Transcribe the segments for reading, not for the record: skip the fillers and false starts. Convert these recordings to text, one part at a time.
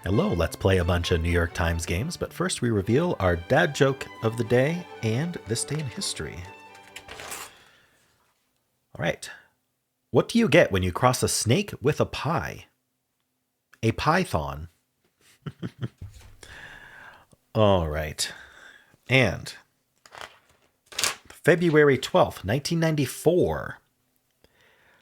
Hello, let's play a bunch of New York Times games, but first we reveal our dad joke of the day and this day in history. All right. What do you get when you cross a snake with a pie? A python. All right. And February 12th, 1994.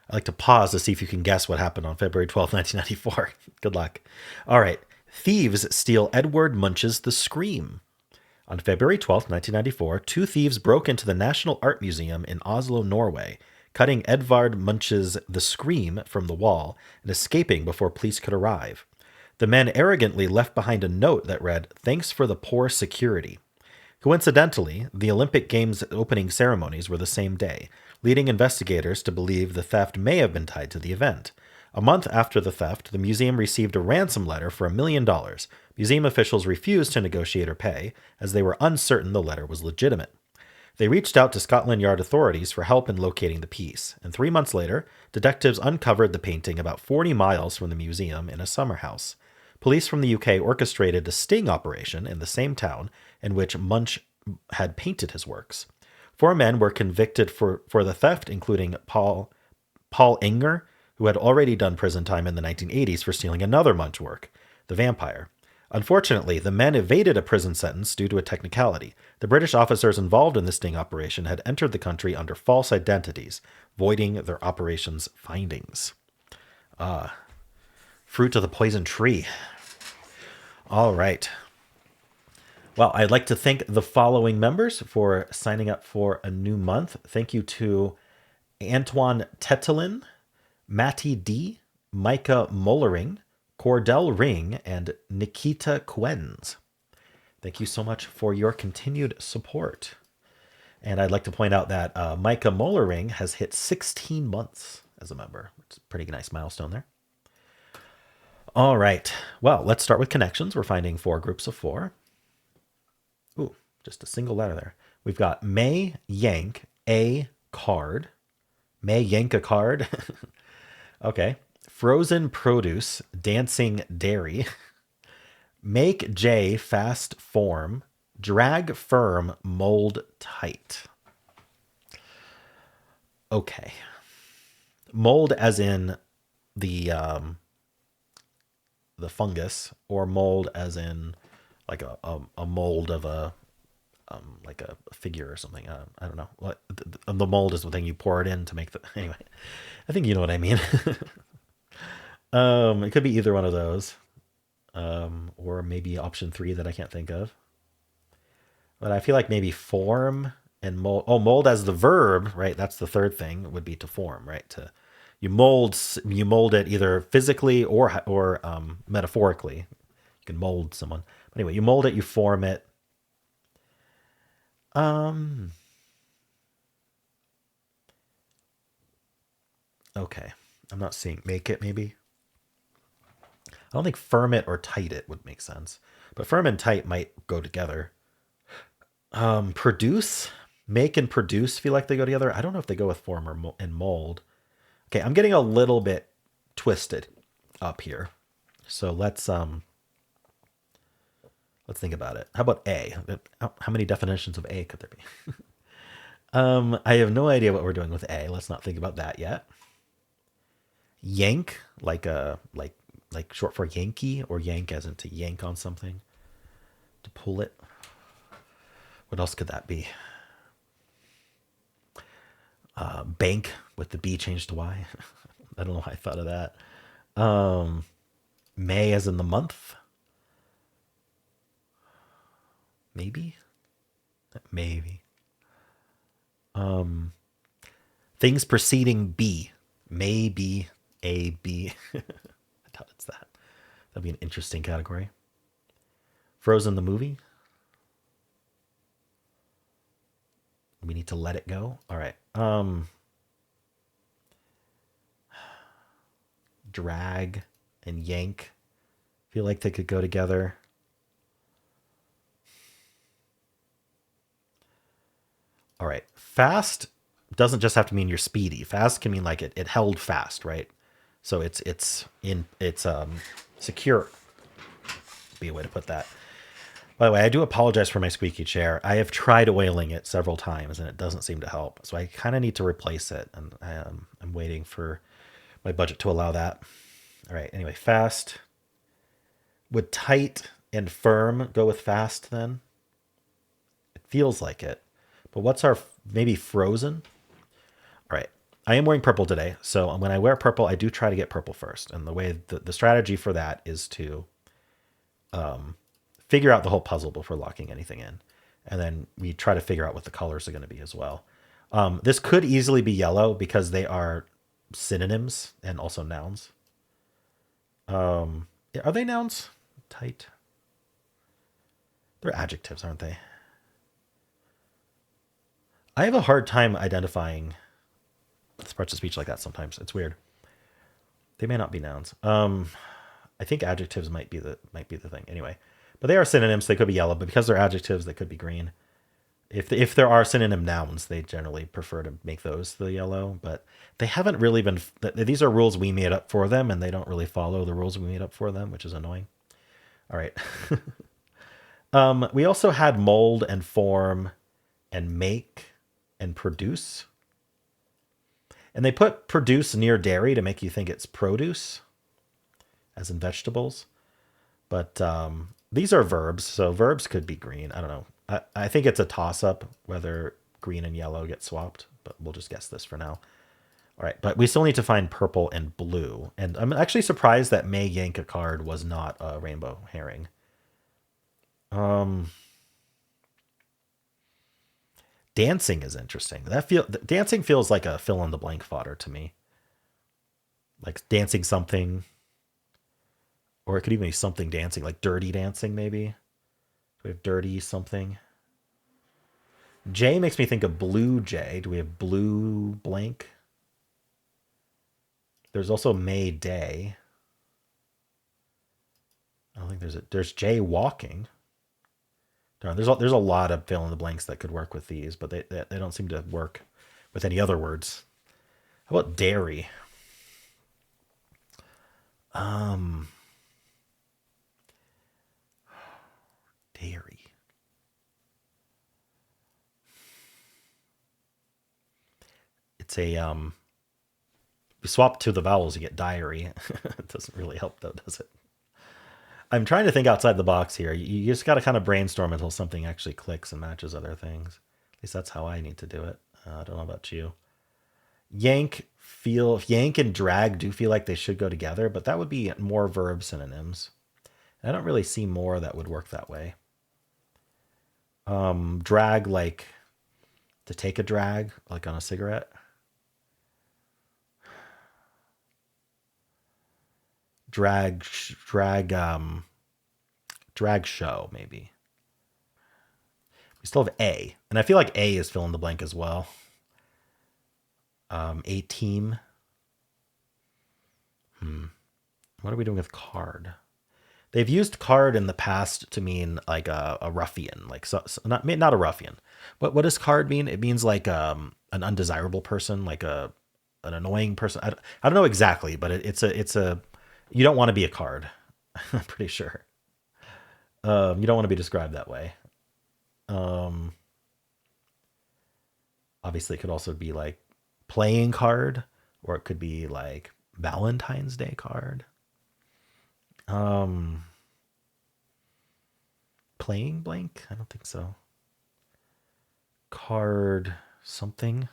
I like to pause to see if you can guess what happened on February 12th, 1994. Good luck. All right. Thieves steal Edward Munch's The Scream. On February 12th, 1994, two thieves broke into the National Art Museum in Oslo, Norway, cutting Edvard Munch's The Scream from the wall and escaping before police could arrive. The men arrogantly left behind a note that read, "Thanks for the poor security." Coincidentally, the Olympic Games opening ceremonies were the same day, leading investigators to believe the theft may have been tied to the event. A month after the theft, the museum received a ransom letter for $1 million. Museum officials refused to negotiate or pay, as they were uncertain the letter was legitimate. They reached out to Scotland Yard authorities for help in locating the piece, and 3 months later, detectives uncovered the painting about 40 miles from the museum in a summer house. Police from the UK orchestrated a sting operation in the same town in which Munch had painted his works. 4 men were convicted for the theft, including Paul Enger, who had already done prison time in the 1980s for stealing another Munch work, The Vampire. Unfortunately, the men evaded a prison sentence due to a technicality. The British officers involved in the sting operation had entered the country under false identities, voiding their operation's findings. Fruit of the poison tree. All right. Well, I'd like to thank the following members for signing up for a new month. Thank you to Antoine Tetelin, Matty D, Micah Mollering, Cordell Ring, and Nikita Quenz. Thank you so much for your continued support. And I'd like to point out that Micah Mollering has hit 16 months as a member, which is a pretty nice milestone there. All right. Well, let's start with connections. We're finding 4 groups of 4. Ooh, just a single letter there. We've got May Yank a card. May yank a card. Okay. Frozen produce, dancing dairy. Make J fast form, drag firm, mold tight. Okay. Mold as in the fungus, or mold as in like a mold of a like a figure or something. I don't know. What the mold is the thing you pour it in to make the. Anyway, I think you know what I mean. It could be either one of those, or maybe option 3 that I can't think of. But I feel like maybe form and mold. Oh, mold as the verb, right? That's the third thing, would be to form, right? You mold it either physically or metaphorically. You can mold someone. But anyway, you mold it, you form it. Okay. I'm not seeing make it maybe. I don't think firm it or tight it would make sense. But firm and tight might go together. Produce, make and produce feel like they go together. I don't know if they go with form or and mold. Okay, I'm getting a little bit twisted up here. So let's think about it. How about A? How many definitions of A could there be? I have no idea what we're doing with A. Let's not think about that yet. Yank, like short for Yankee, or yank as in to yank on something, to pull it. What else could that be? Bank with the B changed to Y. I don't know why I thought of that. May as in the month. Maybe. Things preceding B. Maybe A, B. I doubt it's that. That'd be an interesting category. Frozen the movie. We need to let it go. All right. Drag and yank. Feel like they could go together. All right. Fast doesn't just have to mean you're speedy. Fast can mean like it held fast, right? So it's secure. be a way to put that. By the way, I do apologize for my squeaky chair. I have tried oiling it several times and it doesn't seem to help. So I kind of need to replace it. And I'm waiting for my budget to allow that. All right. Anyway, fast. Would tight and firm go with fast then? It feels like it. But what's our maybe frozen? All right. I am wearing purple today. So when I wear purple, I do try to get purple first. And the way the strategy for that is to figure out the whole puzzle before locking anything in. And then we try to figure out what the colors are going to be as well. This could easily be yellow because they are synonyms and also nouns. Are they nouns? Tight. They're adjectives, aren't they? I have a hard time identifying parts of speech like that sometimes. It's weird. They may not be nouns. I think adjectives might be the thing. Anyway, but they are synonyms. They could be yellow, but because they're adjectives, they could be green. If there are synonym nouns, they generally prefer to make those the yellow, but they haven't really been. These are rules we made up for them, and they don't really follow the rules we made up for them, which is annoying. All right. We also had mold and form and make and produce. And they put produce near dairy to make you think it's produce, as in vegetables. But these are verbs, so verbs could be green. I don't know. I think it's a toss-up whether green and yellow get swapped, but we'll just guess this for now. All right, but we still need to find purple and blue. And I'm actually surprised that May yank a card was not a rainbow herring. Dancing is interesting. Dancing feels like a fill in the blank fodder to me. Like dancing something, or it could even be something dancing, like dirty dancing maybe. Do we have dirty something? J makes me think of blue jay. Do we have blue blank? There's also May Day. I don't think there's Jay walking. There's a lot of fill in the blanks that could work with these, but they don't seem to work with any other words. How about dairy? Dairy. It's a you swap to the vowels, you get diary. It doesn't really help though, does it? I'm trying to think outside the box here. You just got to kind of brainstorm until something actually clicks and matches other things. At least that's how I need to do it. I don't know about you. Yank and drag do feel like they should go together, but that would be more verb synonyms. I don't really see more that would work that way. Drag, like to take a drag, like on a cigarette. Drag show, maybe. We still have A, and I feel like A is fill in the blank as well. A team. What are we doing with card? They've used card in the past to mean like a ruffian, like not a ruffian. What does card mean? It means like an undesirable person, like an annoying person. I don't know exactly, but it's a you don't want to be a card. I'm pretty sure. You don't want to be described that way. Obviously, it could also be like playing card, or it could be like Valentine's Day card. Playing blank? I don't think so. Card something.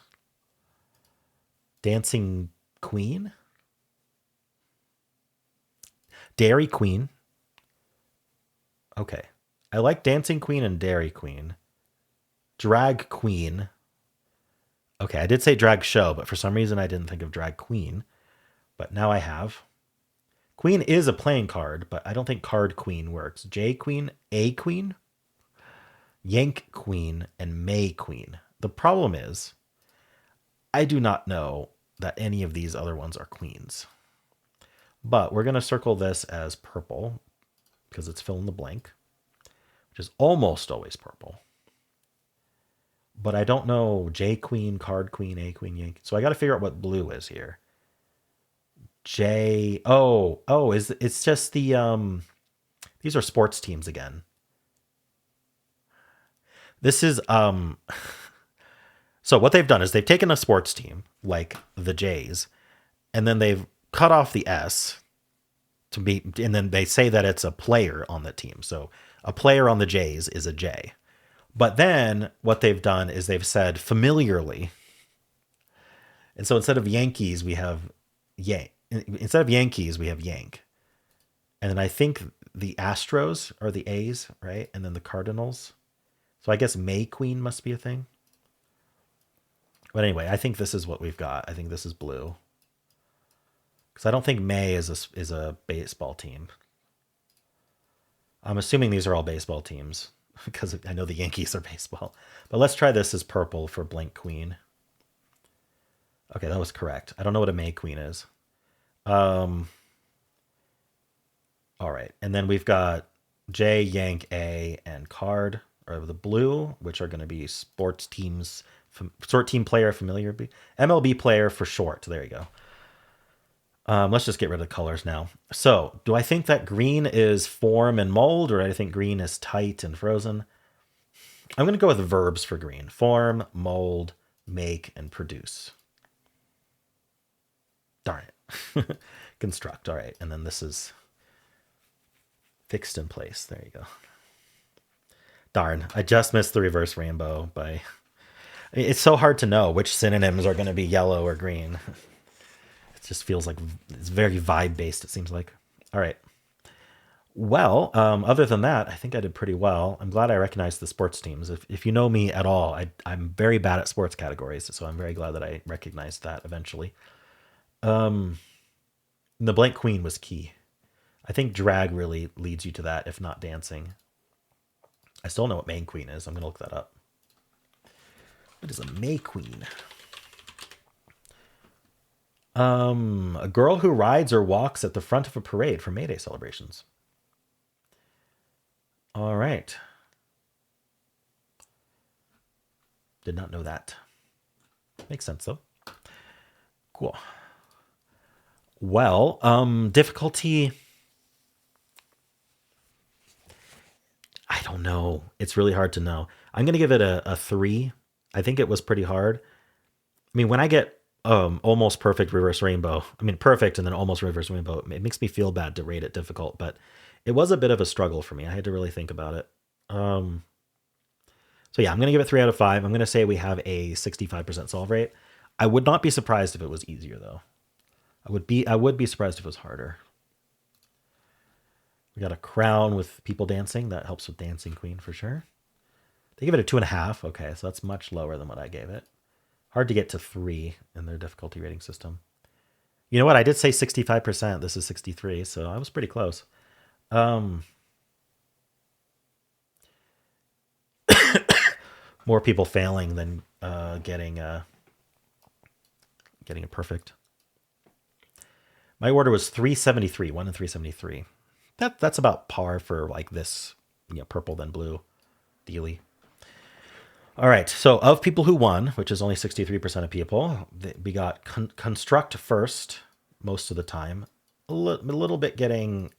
Dancing Queen? Dairy Queen. Okay. I like Dancing Queen and Dairy Queen. Drag Queen. Okay, I did say drag show, but for some reason I didn't think of drag queen. But now I have. Queen is a playing card, but I don't think card queen works. J queen, A queen, Yank queen, and May queen. The problem is, I do not know that any of these other ones are queens. But we're going to circle this as purple because it's fill in the blank, which is almost always purple. But I don't know J queen, card queen, A queen, yank. So I got to figure out what blue is here. It's just the These are sports teams again. This is so what they've done is they've taken a sports team like the Jays, and then they've cut off the S to be, and then they say that it's a player on the team. So a player on the Jays is a J. But then what they've done is they've said familiarly. And so instead of Yankees, we have Yank. Instead of Yankees, we have Yank. And then I think the Astros are the A's, right? And then the Cardinals. So I guess May Queen must be a thing. But anyway, I think this is what we've got. I think this is blue. Because I don't think May is a baseball team. I'm assuming these are all baseball teams because I know the Yankees are baseball. But let's try this as purple for blank queen. Okay, that was correct. I don't know what a May Queen is. All right, and then we've got J, Yank, A, and card, or the blue, which are going to be sports teams, short team player, familiar, MLB player for short. There you go. Let's just get rid of the colors now. So, do I think that green is form and mold, or do I think green is tight and frozen? I'm going to go with verbs for green. Form, mold, make, and produce. Darn it. Construct. All right. And then this is fixed in place. There you go. Darn. I just missed the reverse rainbow by... It's so hard to know which synonyms are going to be yellow or green. It just feels like it's very vibe-based, it seems like. All right. Well, other than that, I think I did pretty well. I'm glad I recognized the sports teams. If you know me at all, I'm very bad at sports categories, so I'm very glad that I recognized that eventually. The blank queen was key. I think drag really leads you to that, if not dancing. I still know what May Queen is. I'm going to look that up. What is a May Queen? A girl who rides or walks at the front of a parade for May Day celebrations. All right. Did not know that. Makes sense, though. Cool. Well, difficulty... I don't know. It's really hard to know. I'm going to give it a 3. I think it was pretty hard. I mean, when I get almost perfect reverse rainbow, perfect and then almost reverse rainbow, it makes me feel bad to rate it difficult, but it was a bit of a struggle for me. I had to really think about it. So yeah, I'm going to give it 3 out of 5. I'm going to say we have a 65% solve rate. I would not be surprised if it was easier though. I would be surprised if it was harder. We got a crown with people dancing. That helps with Dancing Queen for sure. They give it a 2.5. Okay, so that's much lower than what I gave it. Hard to get to 3 in their difficulty rating system. You know what? I did say 65%. This is 63, so I was pretty close. More people failing than getting a perfect. My order was 373, 1 and 373. That's about par for like this, purple then blue dealy. All right, so of people who won, which is only 63% of people, we got construct first most of the time. A little bit getting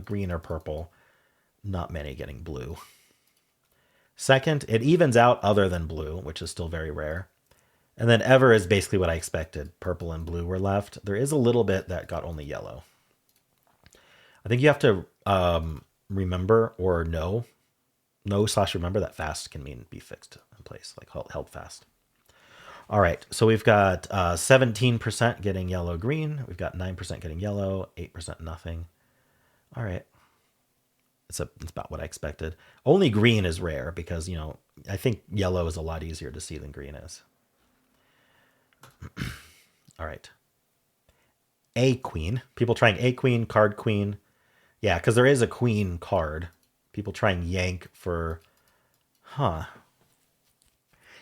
green or purple, not many getting blue. Second, it evens out other than blue, which is still very rare. And then ever is basically what I expected. Purple and blue were left. There is a little bit that got only yellow. I think you have to remember or know/remember that fast can mean be fixed in place, like held fast. All right, so we've got 17% getting yellow green. We've got 9% getting yellow, 8% nothing. All right. It's about what I expected. Only green is rare because, I think yellow is a lot easier to see than green is. All right. A queen. People trying a queen, card queen. Yeah, because there is a queen card. People trying yank for...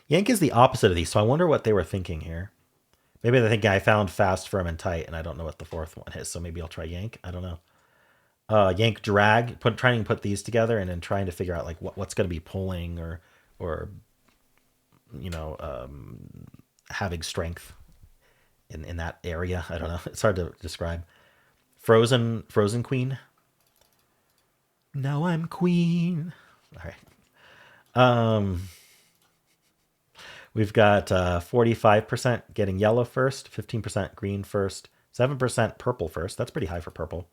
Yank is the opposite of these, so I wonder what they were thinking here. Maybe they think I found fast, firm, and tight, and I don't know what the fourth one is, so maybe I'll try yank. I don't know. Yank, drag, trying to put these together and then trying to figure out like what's going to be pulling or having strength in that area. I don't know. It's hard to describe. Frozen queen. Now I'm queen. All right. Um, we've got 45% getting yellow first, 15% green first, 7% purple first. That's pretty high for purple.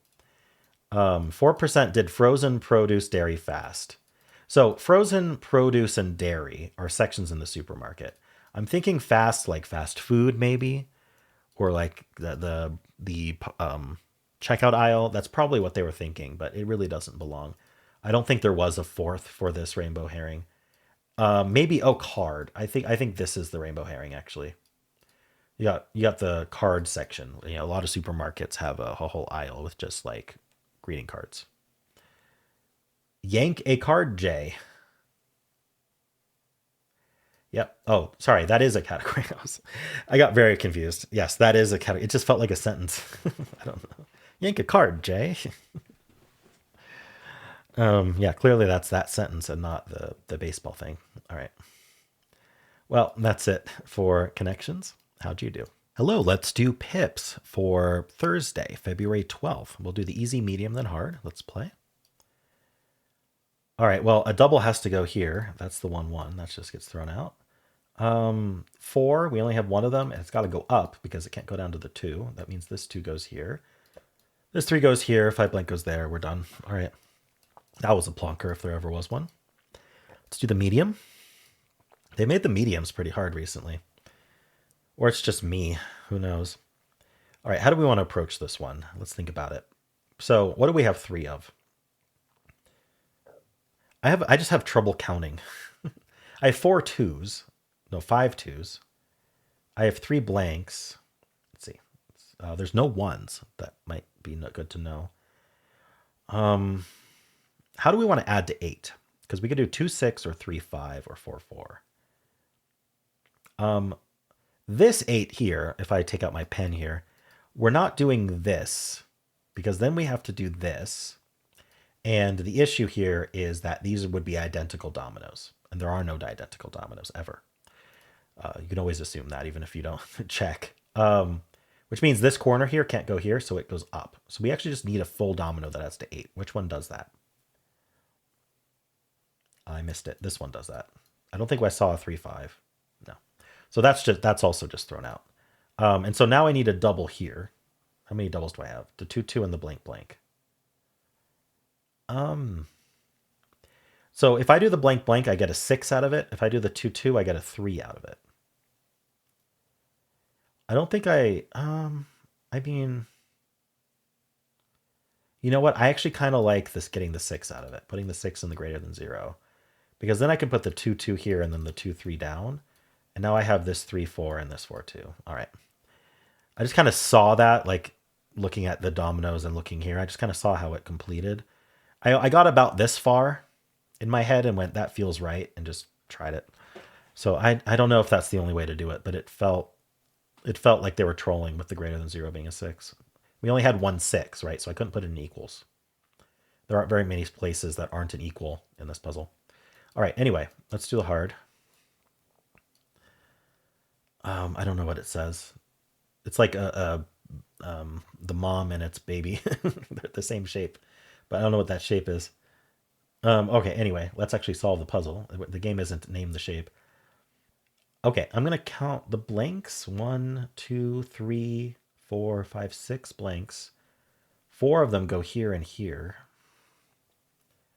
4% did frozen produce dairy fast. So frozen produce and dairy are sections in the supermarket. I'm thinking fast, like fast food, maybe, or like the checkout aisle. That's probably what they were thinking, but it really doesn't belong. I don't think there was a fourth for this rainbow herring. Maybe card. I think this is the rainbow herring actually. You got the card section. A lot of supermarkets have a whole aisle with just like greeting cards. Yank a card, Jay. Yep. Oh, sorry. That is a category. I got very confused. Yes, that is a category. It just felt like a sentence. I don't know. Yank a card, Jay. Yeah, clearly that's that sentence and not the baseball thing. All right. Well, that's it for connections. How'd you do? Hello, let's do pips for Thursday, February 12th. We'll do the easy, medium, then hard. Let's play. All right, well, a double has to go here. That's the 1-1. That just gets thrown out. 4, we only have one of them, and it's got to go up because it can't go down to the 2. That means this 2 goes here. This 3 goes here. 5 blank goes there. We're done. All right. That was a plonker if there ever was one. Let's do the medium. They made the mediums pretty hard recently. Or it's just me. Who knows? All right, how do we want to approach this one? Let's think about it. So what do we have 3 of? I just have trouble counting. I have 4 2s. No, 5 2s. I have 3 blanks. Let's see. There's no 1s. That might be good to know. How do we want to add to 8? Because we could do 2 6 or 3 5 or 4 4. This 8 here, if I take out my pen here, we're not doing this because then we have to do this. And the issue here is that these would be identical dominoes, and there are no identical dominoes ever. You can always assume that even if you don't check. Which means this corner here can't go here, so it goes up. So we actually just need a full domino that adds to 8. Which one does that? I missed it. This one does that. I don't think I saw a 3 5. No. So that's also just thrown out. And so now I need a double here. How many doubles do I have? The 2 2 and the blank blank. So if I do the blank blank, I get a 6 out of it. If I do the 2 2, I get a 3 out of it. I don't think I mean, you know what? I actually kind of like this getting the 6 out of it, putting the 6 in the greater than 0. Because then I can put the 2 2 here and then the 2 3 down. And now I have this 3 4 and this 4 2. All right. I just kind of saw that, like looking at the dominoes and looking here. I just kind of saw how it completed. I got about this far in my head and went, that feels right, and just tried it. So I don't know if that's the only way to do it, but it felt like they were trolling with the greater than 0 being a 6. We only had 1 6, right? So I couldn't put it in equals. There aren't very many places that aren't an equal in this puzzle. All right, anyway, let's do the hard. I don't know what it says. It's like the mom and its baby. They're the same shape, but I don't know what that shape is. Okay, anyway, let's actually solve the puzzle. The game isn't name the shape. Okay, I'm going to count the blanks. 1, 2, 3, 4, 5, 6 blanks. 4 of them go here and here.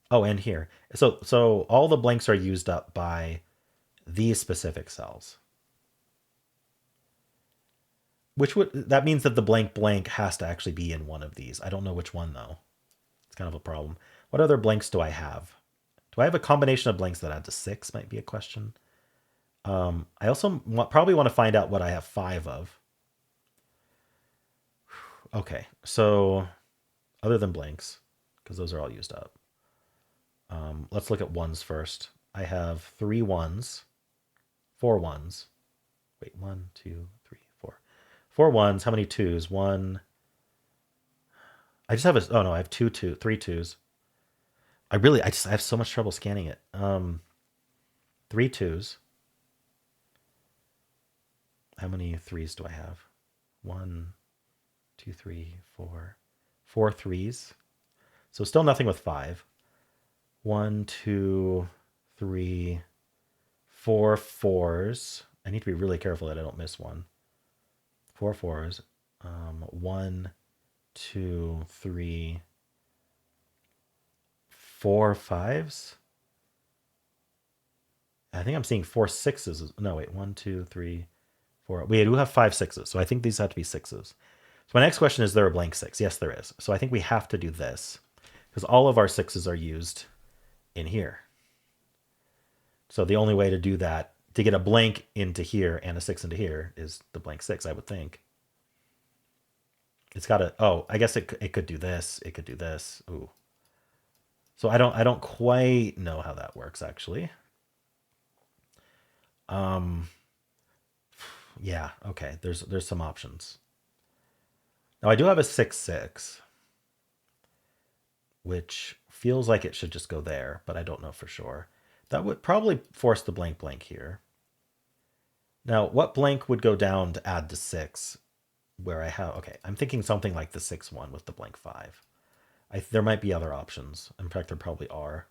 Oh, and here. So all the blanks are used up by these specific cells. That means that the blank blank has to actually be in one of these. I don't know which one though. It's kind of a problem. What other blanks do I have? Do I have a combination of blanks that add to 6? Might be a question. I also probably want to find out what I have 5 of. Okay, so other than blanks, because those are all used up. Let's look at ones first. I have 3 1s, 4 1s. Wait, 1, 2, 3, 4. 4 1s. How many 2s? 1. I just have oh no, I have 3 2s. I have so much trouble scanning it. 3 2s. How many 3s do I have? 1, 2, 3, 4. 4 3s. So still nothing with 5. 1, 2, 3, 4 fours. I need to be really careful that I don't miss one. 4 fours. 1, 2, 3, 4 fives. I think I'm seeing 4 sixes. No, wait. 1, 2, 3, 4. We do have 5 sixes, so I think these have to be sixes. So my next question is there a blank 6? Yes, there is. So I think we have to do this because all of our sixes are used in here. So the only way to do that, to get a blank into here and a 6 into here, is the blank 6, I would think. It's got to, oh, I guess it could do this. It could do this. Ooh. So I don't quite know how that works, actually. Yeah, okay. There's some options. Now I do have a 6, 6, which feels like it should just go there, but I don't know for sure. That would probably force the blank blank here. Now, what blank would go down to add to 6 where I have, okay, I'm thinking something like the 6 1 with the blank 5. There might be other options. In fact, there probably are.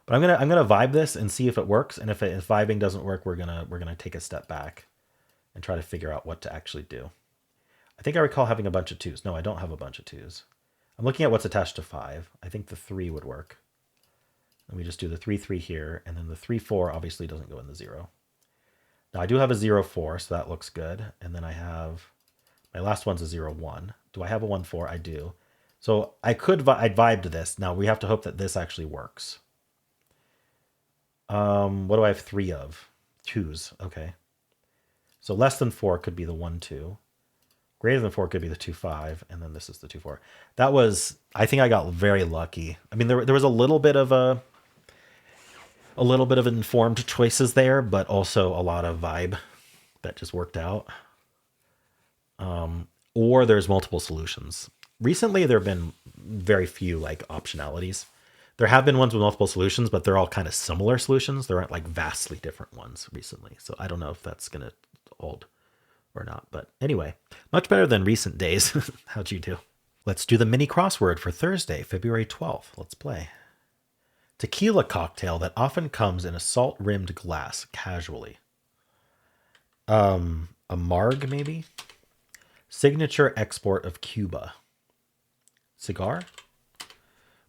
But I'm gonna vibe this and see if it works. And if vibing doesn't work, we're gonna take a step back and try to figure out what to actually do. I think I recall having a bunch of 2s. No, I don't have a bunch of 2s. I'm looking at what's attached to 5. I think the 3 would work. And we just do the 3 3 here, and then the 3 4 obviously doesn't go in the 0. Now I do have a 0 4, so that looks good. And then I have my last one's a 0 1. Do I have a 1 4? I do. So I'd vibe to this. Now we have to hope that this actually works. What do I have 3 of? 2s. Okay. So less than 4 could be the 1 2. Greater than 4 could be the 2 5, and then this is the 2 4. That was, I think I got very lucky. I mean, there was a little bit of informed choices there, but also a lot of vibe that just worked out. Or there's multiple solutions. Recently, there have been very few like optionalities. There have been ones with multiple solutions, but they're all kind of similar solutions. There aren't like vastly different ones recently. So I don't know if that's going to hold or not. But anyway, much better than recent days. How'd you do? Let's do the mini crossword for Thursday, February 12th. Let's play. Tequila cocktail that often comes in a salt-rimmed glass, casually. A marg, maybe? Signature export of Cuba. Cigar?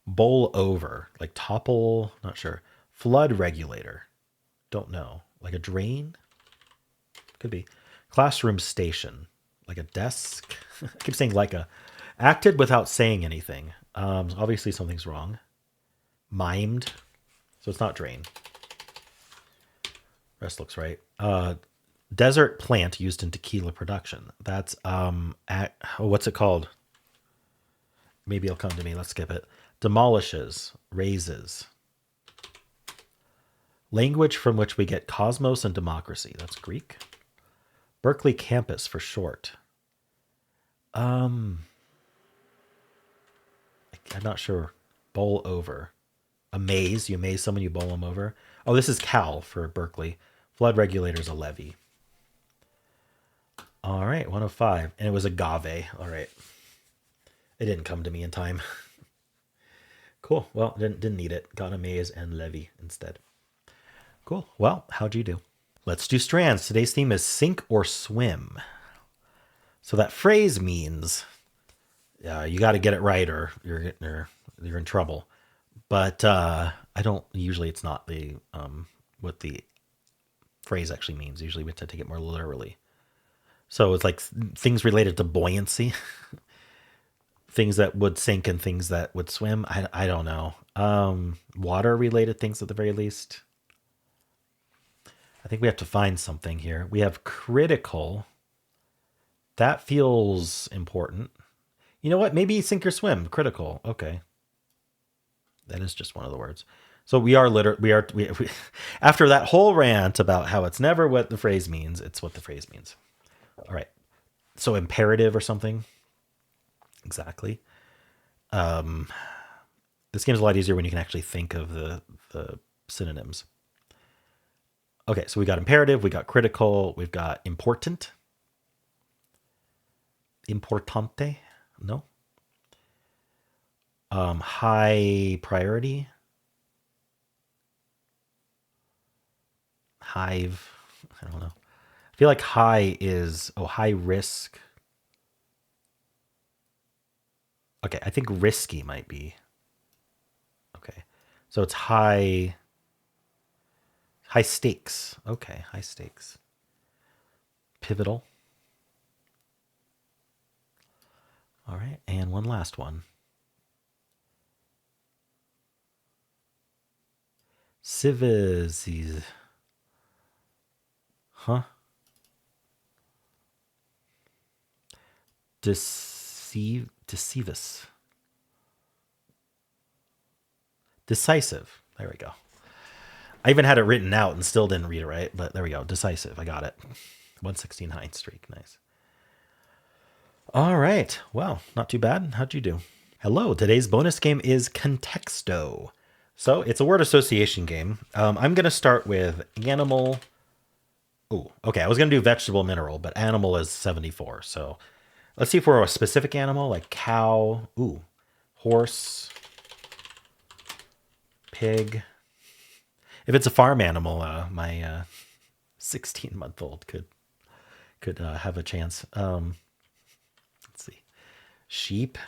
Bowl over, like topple, not sure. Flood regulator. Don't know. Like a drain? Could be. Classroom station. Like a desk? I keep saying like a. Acted without saying anything. Obviously something's wrong. Mimed. So it's not drain. Rest looks right. Desert plant used in tequila production. That's what's it called? Maybe it'll come to me. Let's skip it. Demolishes, raises. Language from which we get cosmos and democracy. That's Greek. Berkeley campus for short. I'm not sure. Bowl over. Amaze. You amaze someone, you bowl them over. Oh, this is Cal for Berkeley. Flood regulator's a levee. All right, 105. And it was agave. All right. It didn't come to me in time. Cool. Well, didn't need it. Got amaze and levee instead. Cool. Well, how'd you do? Let's do strands. Today's theme is sink or swim. So that phrase means you got to get it right or you're in trouble. But I don't, usually it's not the what the phrase actually means. Usually we tend to take it more literally. So it's like things related to buoyancy, things that would sink and things that would swim. I don't know. Water related things at the very least. I think we have to find something here. We have critical. That feels important. You know what? Maybe sink or swim. Critical. Okay. That is just one of the words. So we after that whole rant about how it's never what the phrase means, it's what the phrase means. All right. So imperative or something. Exactly. This game's a lot easier when you can actually think of the synonyms. Okay, so we got imperative, we got critical, we've got important. Importante? No. High priority. Hive. I don't know. I feel like high is, oh, high risk. Okay, I think risky might be. Okay. So it's high stakes. Okay, high stakes. Pivotal. All right, and one last one. Civices. Huh? Deceivus. Decisive. There we go. I even had it written out and still didn't read it right, but there we go. Decisive. I got it. 169 streak. Nice. All right. Well, not too bad. How'd you do? Hello. Today's bonus game is Contexto. So it's a word association game. I'm going to start with animal. Ooh, okay. I was going to do vegetable mineral, but animal is 74. So let's see if we're a specific animal like cow. Ooh, horse, pig. If it's a farm animal, my 16-month-old could have a chance. Let's see. Sheep.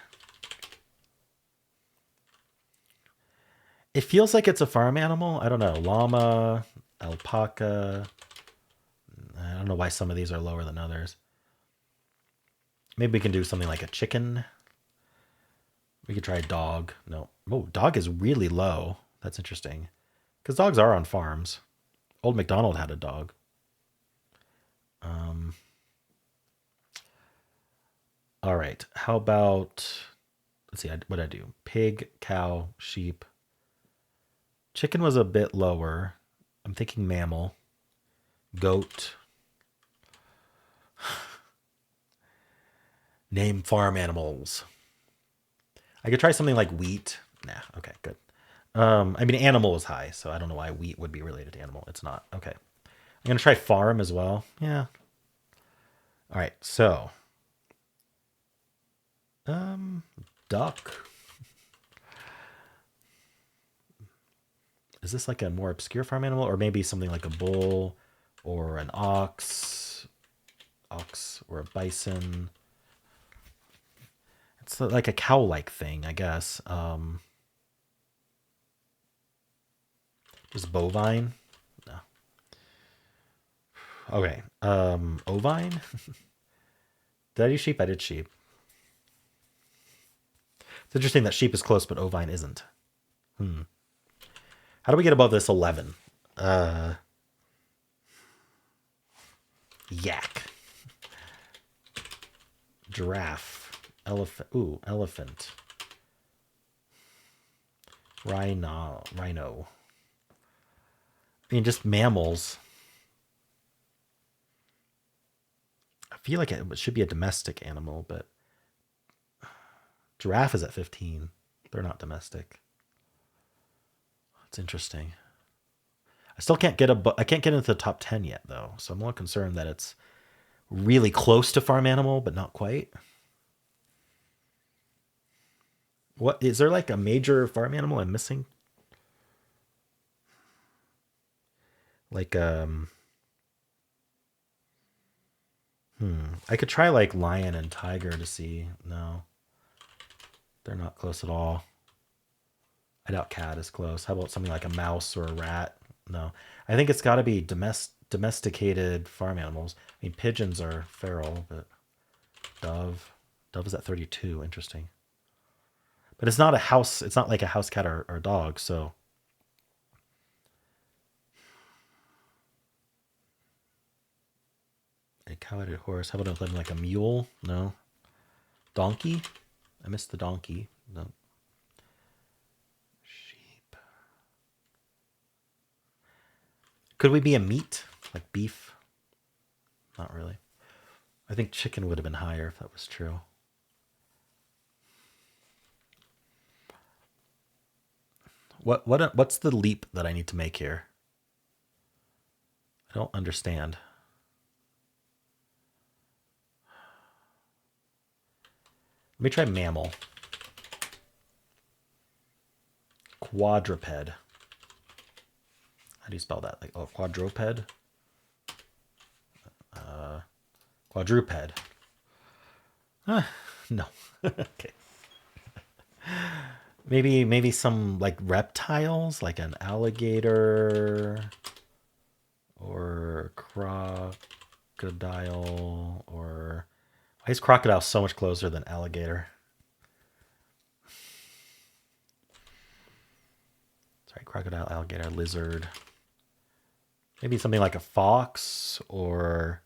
It feels like it's a farm animal. I don't know. Llama, alpaca. I don't know why some of these are lower than others. Maybe we can do something like a chicken. We could try a dog. No. Oh, dog is really low. That's interesting. Because dogs are on farms. Old MacDonald had a dog. All right. How about, let's see, what did I do? Pig, cow, sheep. Chicken was a bit lower. I'm thinking mammal. Goat. Name farm animals. I could try something like wheat. Nah, okay, good. I mean, animal is high, so I don't know why wheat would be related to animal. It's not. Okay. I'm going to try farm as well. Yeah. All right, so. Duck. Is this like a more obscure farm animal? Or maybe something like a bull or an ox? Ox or a bison. It's like a cow-like thing, I guess. Just bovine? No. Okay. Ovine? Did I do sheep? I did sheep. It's interesting that sheep is close, but ovine isn't. How do we get above this 11? Yak. Giraffe. Elephant. Ooh, elephant. Rhino. I mean, just mammals. I feel like it should be a domestic animal, but giraffe is at 15. They're not domestic. It's interesting. I still can't get I can't get into the top 10 yet though, so I'm a little concerned that it's really close to farm animal, but not quite. What is there like a major farm animal I'm missing? Like I could try like lion and tiger to see. No. They're not close at all. I doubt cat is close. How about something like a mouse or a rat? No. I think it's got to be domesticated farm animals. I mean, pigeons are feral, but dove. Dove is at 32. Interesting. But it's not a house. It's not like a house cat or dog. So a cow-headed horse. How about like a mule? No. Donkey? I missed the donkey. No. Sheep. Could we be a meat? Like beef? Not really. I think chicken would have been higher if that was true. What's the leap that I need to make here? I don't understand. Let me try mammal. Quadruped. How do you spell that? Like, oh, quadruped? Quadruped. No. Okay. Maybe some like reptiles, like an alligator or crocodile, or why is crocodile so much closer than alligator? Sorry, crocodile, alligator, lizard. Maybe something like a fox or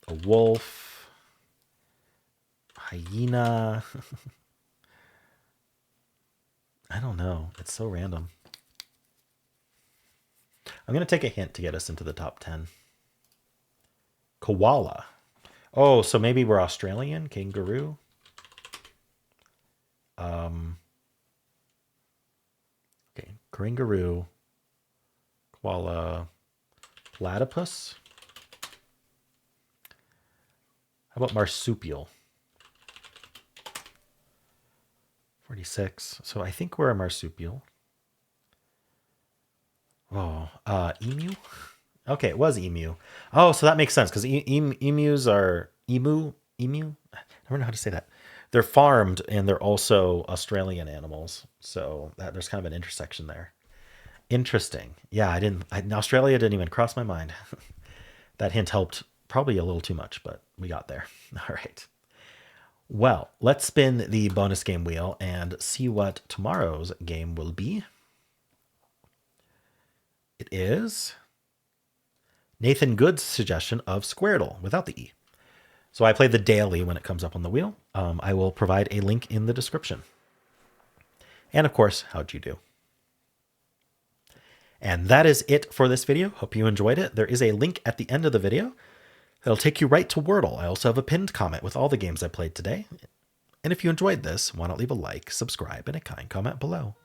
a wolf, hyena. I don't know. It's so random. I'm going to take a hint to get us into the top 10. Koala. Oh, so maybe we're Australian? Kangaroo? Okay, kangaroo, koala, platypus. How about marsupial? 46. So I think we're a marsupial. Oh, emu? Okay, it was emu. Oh, so that makes sense because emus are emu. I don't know how to say that. They're farmed and they're also Australian animals. So there's kind of an intersection there. Interesting. Yeah, Australia didn't even cross my mind. That hint helped probably a little too much, but we got there. All right. Well, let's spin the bonus game wheel and see what tomorrow's game will be. It is Nathan Good's suggestion of Squirtle without the E. So I play the daily when it comes up on the wheel. I will provide a link in the description. And of course, how'd you do? And that is it for this video. Hope you enjoyed it. There is a link at the end of the video that'll take you right to Wordle. I also have a pinned comment with all the games I played today. And if you enjoyed this, why not leave a like, subscribe, and a kind comment below.